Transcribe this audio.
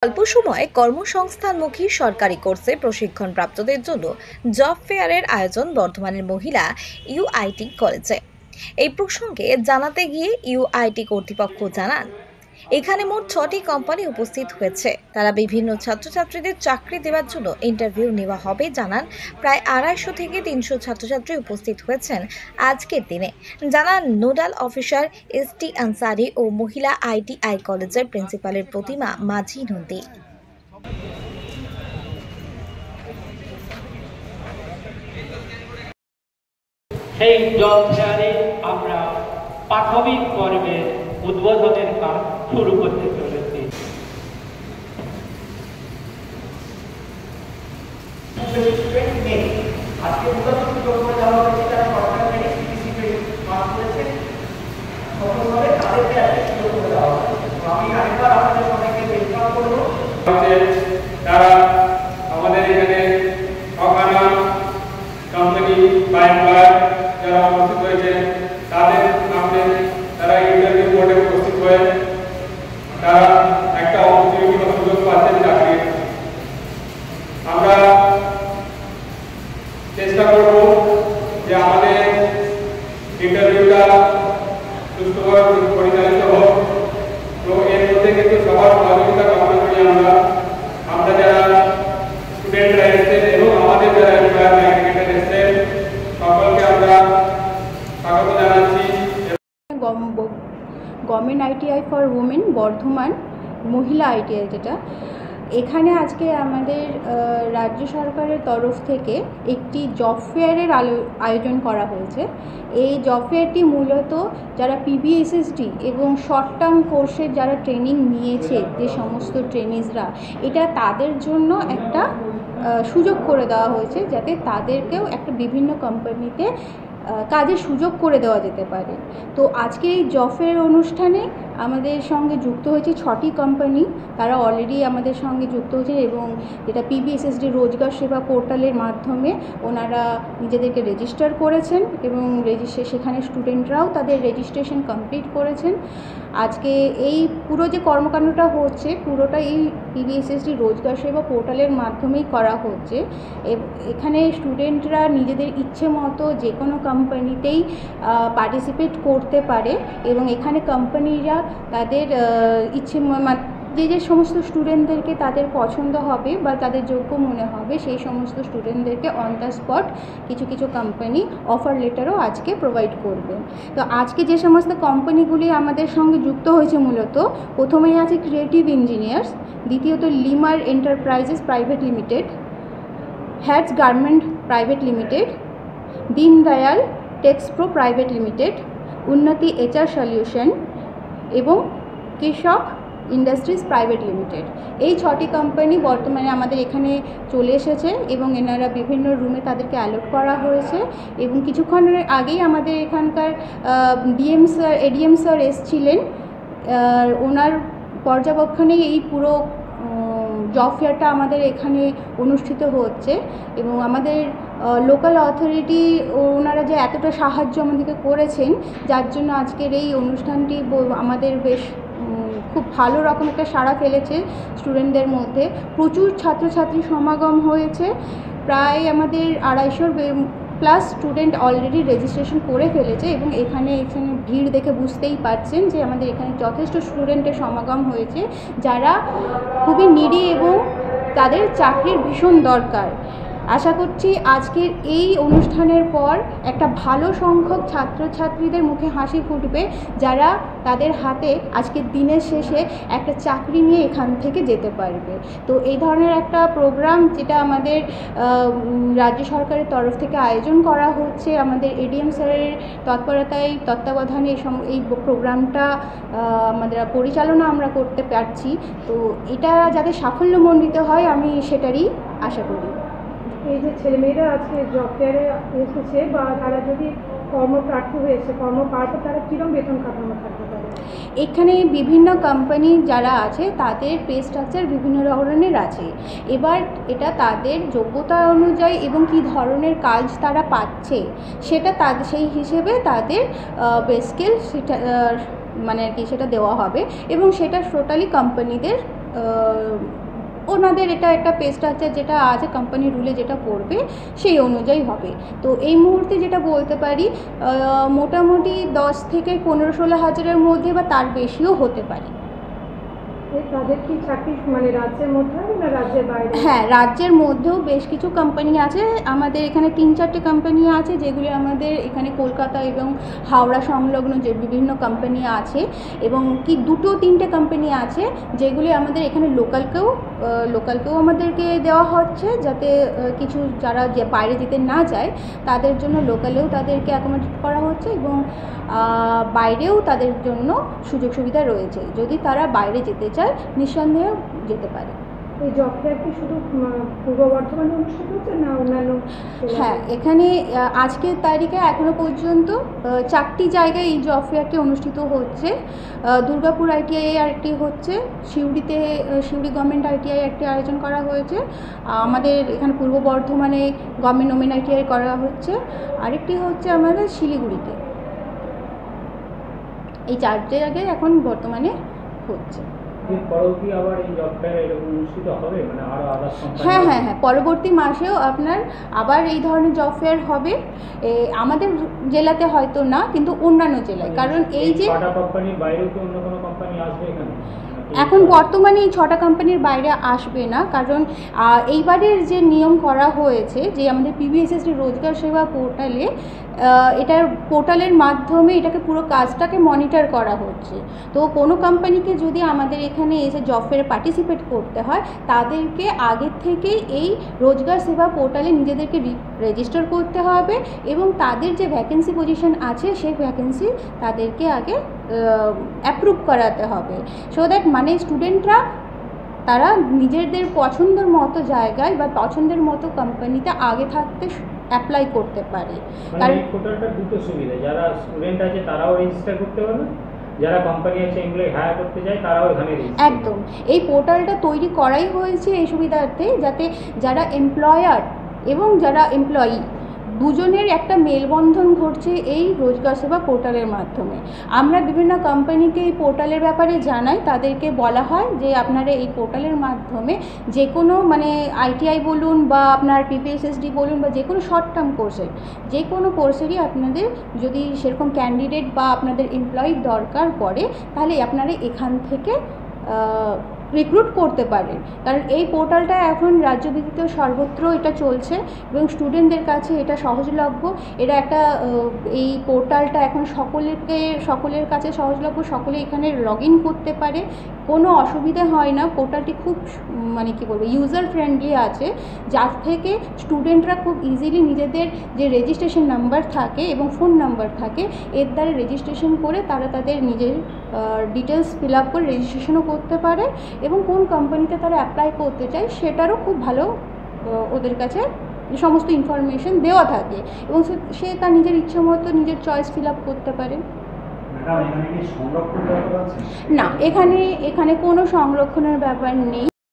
অল্প সময়ে কর্মসংস্থানমুখী সরকারি কোর্সে প্রশিক্ষণপ্রাপ্তদের জন্য জব ফেয়ারের আয়োজন বর্ধমানের মহিলা ইউআইটি কলেজে। এই প্রসঙ্গে জানাতে গিয়ে ইউআইটি কর্তৃপক্ষ জানান, এখানে মোট 6টি কোম্পানি উপস্থিত হয়েছে। তারা বিভিন্ন ছাত্রছাত্রীদের চাকরি দেওয়ার জন্য ইন্টারভিউ নেওয়া হবে। জানান, প্রায় 250 থেকে 300 ছাত্রছাত্রী উপস্থিত হয়েছেন আজকের দিনে। জানান নোডাল অফিসার এসটি আনসারি ও মহিলা আইটিআই কলেজের প্রিন্সিপালের প্রতিমা মাঝি নদী। সেই জব ফেয়ারে আমরা প্রাথমিক পর্বের উদ্বোধনের কাজ শুরু করতে চলেছি। তারা আমাদের এখানে অকানা কোম্পানি যারা উপস্থিত হয়েছে তাদের সামনে তারা ইন্টারভিউ বোর্ডে উপস্থিত হয়ে তারা একটা অপরচুনিটি বা সুযোগ পাচ্ছেন চাকরির। আমরা চেষ্টা করব যে আমাদের ইন্টারভিউটা সুষ্ঠুভাবে পরিচালিত হোক। তো এর মধ্যে কিন্তু সবার সহযোগিতা কামনা করি আমরা যারা স্টুডেন্টরা এসেছেন এবং আমাদের যারা এমপ্লয়ার এসেছেন সকলকে আমরা স্বাগত জানাচ্ছি। Government ITI for women Bardhaman মহিলা আইটিআই, যেটা এখানে আজকে আমাদের রাজ্য সরকারের তরফ থেকে একটি জব ফেয়ারের আয়োজন করা হয়েছে। এই জব ফেয়ারটি মূলত যারা পিবিএসএসডি এবং শর্ট টার্ম কোর্সের যারা ট্রেনিং নিয়েছে, যে সমস্ত ট্রেনিজরা, এটা তাদের জন্য একটা সুযোগ করে দেওয়া হয়েছে, যাতে তাদেরকেও একটা বিভিন্ন কোম্পানিতে কাজের সুযোগ করে দেওয়া যেতে পারে। তো আজকে এই জব ফেয়ার অনুষ্ঠানে আমাদের সঙ্গে যুক্ত হয়েছে 6টি কোম্পানি। তারা অলরেডি আমাদের সঙ্গে যুক্ত হয়েছে এবং যেটা পিবিএসএসডি রোজগার সেবা পোর্টালের মাধ্যমে ওনারা নিজেদেরকে রেজিস্টার করেছেন এবং সেখানে স্টুডেন্টরাও তাদের রেজিস্ট্রেশন কমপ্লিট করেছেন। আজকে এই পুরো যে কর্মকাণ্ডটা হচ্ছে, পুরোটা এই পিবিএসএসডি রোজগার সেবা পোর্টালের মাধ্যমেই করা হচ্ছে। এখানে স্টুডেন্টরা নিজেদের ইচ্ছে মতো যে কোনো কোম্পানিতেই পার্টিসিপেট করতে পারে এবং এখানে কোম্পানিরা তাদের ইচ্ছে যে সমস্ত স্টুডেন্টদেরকে তাদের পছন্দ হবে বা তাদের যোগ্য মনে হবে, সেই সমস্ত স্টুডেন্টদেরকে অন দ্য স্পট কিছু কিছু কোম্পানি অফার লেটারও আজকে প্রোভাইড করবে। তো আজকে যে সমস্ত কোম্পানিগুলি আমাদের সঙ্গে যুক্ত হয়েছে, মূলত প্রথমেই আছে ক্রিয়েটিভ ইঞ্জিনিয়ার্স, দ্বিতীয়ত লিমার enterprises private limited, hats garment private limited, Deendayal Texpro private limited, Unnati HR solution এবং কৃষক ইন্ডাস্ট্রিজ প্রাইভেট লিমিটেড। এই 6টি কোম্পানি বর্তমানে আমাদের এখানে চলে এসেছে এবং এনারা বিভিন্ন রুমে তাদেরকে অ্যালট করা হয়েছে। এবং কিছুক্ষণের আগেই আমাদের এখানকার এডিএম স্যার এসছিলেন, ওনার পর্যবেক্ষণেই এই পুরো জব ফেয়ারটা আমাদের এখানে অনুষ্ঠিত হচ্ছে এবং আমাদের লোকাল অথরিটি ওনারা যে এতটা সাহায্য আমাদেরকে করেছেন, যার জন্য আজকের এই অনুষ্ঠানটি আমাদের বেশ খুব ভালো রকম একটা সাড়া ফেলেছে স্টুডেন্টদের মধ্যে। প্রচুর ছাত্রছাত্রী সমাগম হয়েছে, প্রায় আমাদের 250 প্লাস স্টুডেন্ট অলরেডি রেজিস্ট্রেশন করে ফেলেছে এবং এখানে ভিড় দেখে বুঝতেই পারছেন যে আমাদের এখানে যথেষ্ট স্টুডেন্টের সমাগম হয়েছে, যারা খুবই নিডি এবং তাদের চাকরির ভীষণ দরকার। আশা করছি আজকের এই অনুষ্ঠানের পর একটা ভালো সংখ্যক ছাত্রছাত্রীদের মুখে হাসি ফুটবে, যারা তাদের হাতে আজকের দিনের শেষে একটা চাকরি নিয়ে এখান থেকে যেতে পারবে। তো এই ধরনের একটা প্রোগ্রাম, যেটা আমাদের রাজ্য সরকারের তরফ থেকে আয়োজন করা হচ্ছে, আমাদের এডিএম স্যারের তত্ত্বাবধানে এই প্রোগ্রামটা আমাদের পরিচালনা আমরা করতে পারছি। তো এটা যাতে সাফল্যমণ্ডিত হয়, আমি সেটারই আশা করি। এই যে ছেলেমেয়েরা আজকে জব ফেয়ারে এসেছে বা তারা যদি কর্মপ্রার্থী হয়েছে, কর্মপার্থ, তারা কীরকম বেতন কাঠামো থাকতে পারে? এখানে বিভিন্ন কোম্পানি যারা আছে তাদের পে স্ট্রাকচার বিভিন্ন ধরনের আছে। এবার এটা তাদের যোগ্যতা অনুযায়ী এবং কী ধরনের কাজ তারা পাচ্ছে সেটা সেই হিসেবে তাদের পে স্কেল সেটা মানে আর কি সেটা দেওয়া হবে এবং সেটা টোটালি কোম্পানিদের ওনাদের এটা একটা পে স্ট্রাকচার যেটা আছে কোম্পানির রুলে যেটা পড়বে সেই অনুযায়ী হবে। তো এই মুহূর্তে যেটা বলতে পারি মোটামুটি 10 থেকে 15-16 হাজারের মধ্যে বা তার বেশিও হতে পারে। তাদের কি চাকরি মানে রাজ্যের মধ্যে হবে না রাজ্যের বাইরে? হ্যাঁ, রাজ্যের মধ্যেও বেশ কিছু কোম্পানি আছে। আমাদের এখানে 3-4টে কোম্পানি আছে যেগুলি আমাদের এখানে কলকাতা এবং হাওড়া সংলগ্ন যে বিভিন্ন কোম্পানি আছে, এবং কি 2-3টে কোম্পানি আছে যেগুলি আমাদের এখানে লোকালকেও আমাদেরকে দেওয়া হচ্ছে, যাতে কিছু যারা যে বাইরে যেতে না যায় তাদের জন্য লোকালেও তাদেরকে অ্যাকোমোডেট করা হচ্ছে, এবং বাইরেও তাদের জন্য সুযোগ সুবিধা রয়েছে। যদি তারা বাইরে যেতে চায় নিঃসন্দেহে যেতে পারে। এই জব ফেয়ার কি শুধু পূর্ব বর্ধমানে অনুষ্ঠিত হচ্ছে না অন্যান্য? হ্যাঁ, এখানে আজকের তারিখে এখনো পর্যন্ত 4টি জায়গায় এই জব ফেয়ারটি অনুষ্ঠিত হচ্ছে। দুর্গাপুর ITI আরেকটি হচ্ছে, সিউড়ি গভর্নমেন্ট ITI একটি আয়োজন করা হয়েছে, আমাদের এখানে পূর্ব বর্ধমানে গভর্নমেন্ট ওমেন ITI করা হচ্ছে, আরেকটি হচ্ছে আমাদের শিলিগুড়িতে। এই 4 জায়গায় এখন বর্তমানে হচ্ছে। হ্যাঁ, পরবর্তী মাসেও আপনার আবার এই ধরনের জব ফেয়ার হবে, আমাদের জেলাতে হয়তো না, কিন্তু অন্যান্য জেলায়। কারণ এই যে এখন বর্তমানে এই 6টা কোম্পানির বাইরে আসবে না, কারণ এইবারের যে নিয়ম করা হয়েছে যে আমাদের PBSSD রোজগার সেবা পোর্টালে, এটার পোর্টালের মাধ্যমে এটাকে পুরো কাজটাকে মনিটর করা হচ্ছে। তো কোনো কোম্পানিকে যদি আমাদের এখানে এসে জব ফেয়ারে পার্টিসিপেট করতে হয়, তাদেরকে আগের থেকেই এই রোজগার সেবা পোর্টালে নিজেদেরকে রেজিস্টার করতে হবে, এবং তাদের যে ভ্যাকেন্সি পজিশন আছে সেই ভ্যাকেন্সি তাদেরকে আগে অ্যাপ্রুভ করাতে হবে, সো দ্যাট মানে স্টুডেন্টরা তারা নিজেদের পছন্দের মতো জায়গায় বা পছন্দের মতো কোম্পানিতে আগে থাকতে অ্যাপ্লাই করতে পারে। কারণ এই পোর্টালটা দুটো সুবিধা, যারা স্টুডেন্ট আছে তারাও রেজিস্টার করতে পারবে, যারা কোম্পানি আছে এমপ্লয়ি হায়ার করতে যায় তারাও এখানে রেজিস্টার। একদম, এই পোর্টালটা তৈরি করাই হয়েছে এই সুবিধার্থে, যাতে যারা এমপ্লয়ার এবং যারা এমপ্লয়ি দুজনের একটা মেলবন্ধন ঘটছে এই রোজগার সেবা পোর্টালের মাধ্যমে। আমরা বিভিন্ন কোম্পানিকে এই পোর্টালের ব্যাপারে জানাই, তাদেরকে বলা হয় যে আপনারা এই পোর্টালের মাধ্যমে যে কোনো মানে ITI বলুন বা আপনার PPSSD বলুন বা যে কোনো শর্ট টার্ম কোর্সের যে কোনো কোর্সেরই আপনাদের যদি সেরকম ক্যান্ডিডেট বা আপনাদের এমপ্লয়ির দরকার পড়ে, তাহলে আপনারা এখান থেকে রিক্রুট করতে পারেন। কারণ এই পোর্টালটা এখন রাজ্যভিত্তিক সর্বত্র এটা চলছে, এবং স্টুডেন্টদের কাছে এটা সহজলভ্য। এটা একটা এই পোর্টালটা এখন সকলের কাছে সহজলভ্য, সকলে এখানে লগ ইন করতে পারে, কোনো অসুবিধা হয় না। পোর্টালটি খুব মানে কী বলবো ইউজার ফ্রেন্ডলি আছে, যার থেকে স্টুডেন্টরা খুব ইজিলি নিজেদের যে রেজিস্ট্রেশন নাম্বার থাকে এবং ফোন নাম্বার থাকে এর দ্বারা রেজিস্ট্রেশন করে তারা তাদের নিজের ডিটেলস ফিল আপ করে রেজিস্ট্রেশনও করতে পারে, এবং কোন কোম্পানিতে তারা অ্যাপ্লাই করতে চায় সেটারও খুব ভালো ওদের কাছে সমস্ত ইনফরমেশন দেওয়া থাকে, এবং সে তার নিজের ইচ্ছা মতো নিজের চয়েস ফিল আপ করতে পারে। না, এখানে কোনো সংরক্ষণের ব্যাপার নেই।